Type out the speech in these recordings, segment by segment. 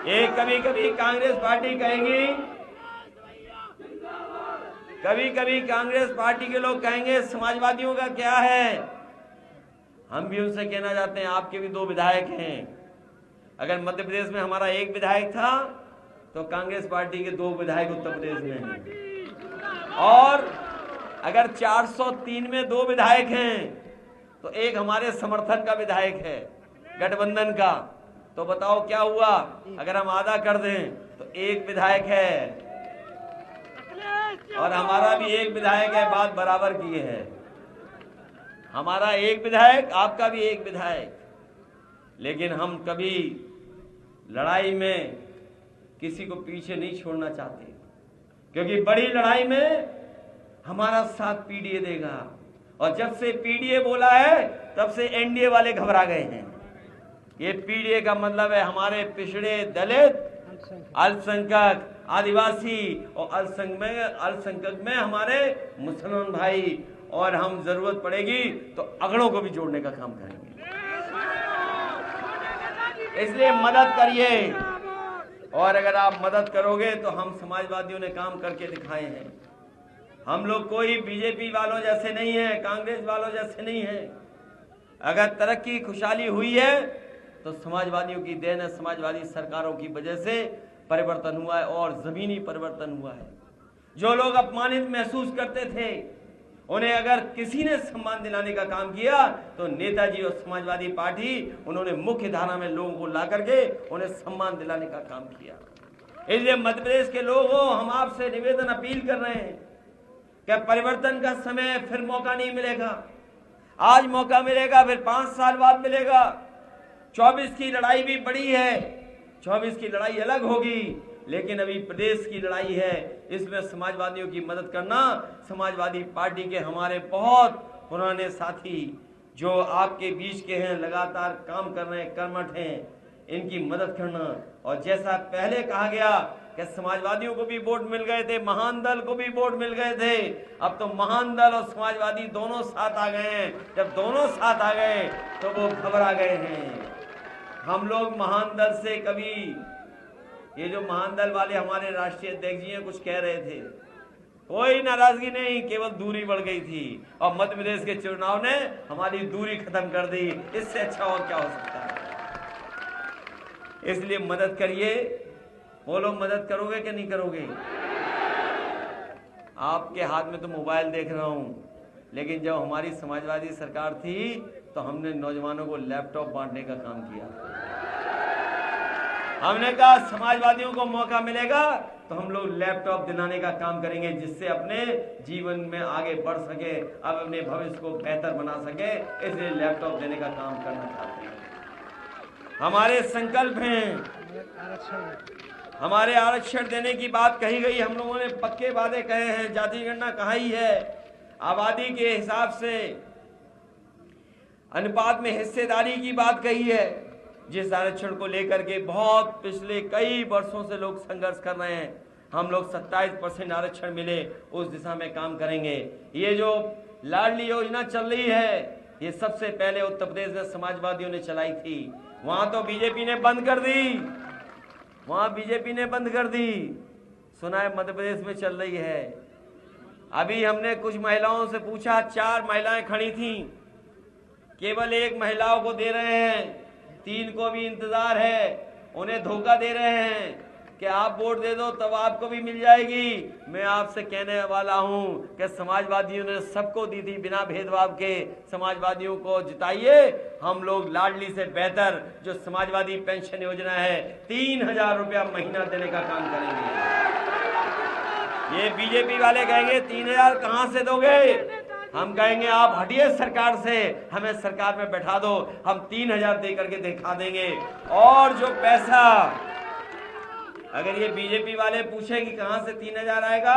एक कभी कभी कांग्रेस पार्टी कहेगी, कभी कभी कांग्रेस पार्टी के लोग कहेंगे समाजवादियों का क्या है। हम भी उनसे कहना चाहते हैं आपके भी 2 विधायक हैं। अगर मध्य प्रदेश में हमारा 1 विधायक था तो कांग्रेस पार्टी के 2 विधायक उत्तर प्रदेश में हैं, और अगर 403 में 2 विधायक हैं तो एक हमारे समर्थन का विधायक है गठबंधन का। तो बताओ क्या हुआ, अगर हम आधा कर दें तो 1 विधायक है और हमारा भी 1 विधायक है, बात बराबर की है। हमारा 1 विधायक, आपका भी 1 विधायक। लेकिन हम कभी लड़ाई में किसी को पीछे नहीं छोड़ना चाहते, क्योंकि बड़ी लड़ाई में हमारा साथ पीडीए देगा। और जब से पीडीए बोला है तब से एनडीए वाले घबरा गए हैं। ये पीडीए का मतलब है हमारे पिछड़े, दलित, अल्पसंख्यक, आदिवासी और अल्पसंख्यक में हमारे मुसलमान भाई, और हम जरूरत पड़ेगी तो अगड़ों को भी जोड़ने का काम करेंगे। इसलिए मदद करिए, और अगर आप मदद करोगे तो हम समाजवादियों ने काम करके दिखाए हैं। हम लोग कोई बीजेपी वालों जैसे नहीं है, कांग्रेस वालों जैसे नहीं है। अगर तरक्की खुशहाली हुई है तो समाजवादियों की देन है, समाजवादी सरकारों की वजह से परिवर्तन हुआ है, और जमीनी परिवर्तन हुआ है। जो लोग अपमानित महसूस करते थे उन्हें अगर किसी ने सम्मान दिलाने का काम किया तो नेताजी और समाजवादी पार्टी, उन्होंने मुख्य धारा में लोगों को ला करके उन्हें सम्मान दिलाने का काम किया। इसलिए मध्य प्रदेश के लोगों, हम आपसे निवेदन अपील कर रहे हैं कि परिवर्तन का समय फिर मौका नहीं मिलेगा। आज मौका मिलेगा, फिर 5 साल बाद मिलेगा। 24 की लड़ाई भी बड़ी है, 24 की लड़ाई अलग होगी, लेकिन अभी प्रदेश की लड़ाई है। इसमें समाजवादियों की मदद करना, समाजवादी पार्टी के हमारे बहुत पुराने साथी जो आपके बीच के हैं, लगातार काम कर रहे हैं, कर्मठ हैं, इनकी मदद करना। और जैसा पहले कहा गया कि समाजवादियों को भी वोट मिल गए थे, महान दल को भी वोट मिल गए थे, अब तो महान दल और समाजवादी दोनों साथ आ गए हैं। जब दोनों साथ आ गए तो वो घबरा गए हैं। हम लोग महान दल से कभी, ये जो महान दल वाले हमारे राष्ट्रीय अध्यक्ष जी हैं कुछ कह रहे थे, कोई नाराजगी नहीं, केवल दूरी बढ़ गई थी, और मध्य प्रदेश के चुनाव ने हमारी दूरी खत्म कर दी। इससे अच्छा और क्या हो सकता है। इसलिए मदद करिए। बोलो, मदद करोगे कि नहीं करोगे? आपके हाथ में तो मोबाइल देख रहा हूं, लेकिन जब हमारी समाजवादी सरकार थी तो हमने नौजवानों को लैपटॉप बांटने का काम किया। हमने कहा समाजवादियों को मौका मिलेगा तो हम लोग लैपटॉप दिलाने का काम करेंगे, जिससे अपने जीवन में आगे बढ़ सके, अब अपने भविष्य को बेहतर बना सके। इसलिए लैपटॉप देने का काम करना चाहते हैं। हमारे संकल्प हैं, हमारे आरक्षण देने की बात कही गई। हम लोगों ने पक्के वादे कहे हैं, जाति गणना कहा ही है, आबादी के हिसाब से अनुपात में हिस्सेदारी की बात कही है, जिस आरक्षण को लेकर के बहुत पिछले कई वर्षों से लोग संघर्ष कर रहे हैं। हम लोग 27% आरक्षण मिले, उस दिशा में काम करेंगे। ये जो लाडली योजना चल रही है, ये सबसे पहले उत्तर प्रदेश में समाजवादियों ने चलाई थी। वहां तो बीजेपी ने बंद कर दी, वहां बीजेपी ने बंद कर दी। सुना है मध्य प्रदेश में चल रही है। अभी हमने कुछ महिलाओं से पूछा, 4 महिलाएं खड़ी थी, केवल 1 महिलाओं को दे रहे हैं, 3 को भी इंतजार है। उन्हें धोखा दे रहे हैं कि आप वोट दे दो तब आपको भी मिल जाएगी। मैं आपसे कहने वाला हूं कि समाजवादियों ने सबको दी थी बिना भेदभाव के। समाजवादियों को जिताइए। हम लोग लाडली से बेहतर जो समाजवादी पेंशन योजना है, 3000 रुपया महीना देने का काम करेंगे। ये बीजेपी वाले कहेंगे 3000 कहां से दोगे? हम कहेंगे आप हटिए सरकार से, हमें सरकार में बैठा दो, हम 3000 दे करके दिखा देंगे। और जो पैसा, अगर ये बीजेपी वाले पूछे कि कहां से 3000 आएगा,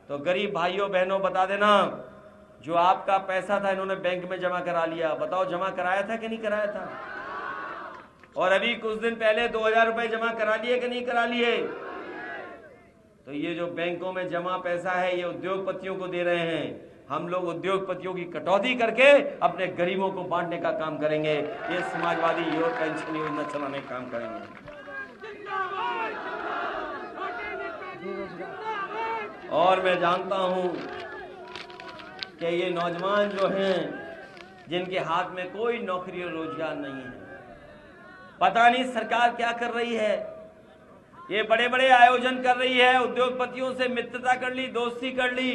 तो गरीब भाइयों बहनों बता देना, जो आपका पैसा था इन्होंने बैंक में जमा करा लिया। बताओ जमा कराया था कि नहीं कराया था? और अभी कुछ दिन पहले 2000 रुपए जमा करा लिए कि नहीं करा लिए? तो ये जो बैंकों में जमा पैसा है, ये उद्योगपतियों को दे रहे हैं। हम लोग उद्योगपतियों की कटौती करके अपने गरीबों को बांटने का काम करेंगे। ये समाजवादी पेंशन योजना चलाने का काम करेंगे। और मैं जानता हूं कि ये नौजवान जो हैं, जिनके हाथ में कोई नौकरी और रोजगार नहीं है, पता नहीं सरकार क्या कर रही है। ये बड़े बड़े आयोजन कर रही है, उद्योगपतियों से मित्रता कर ली, दोस्ती कर ली।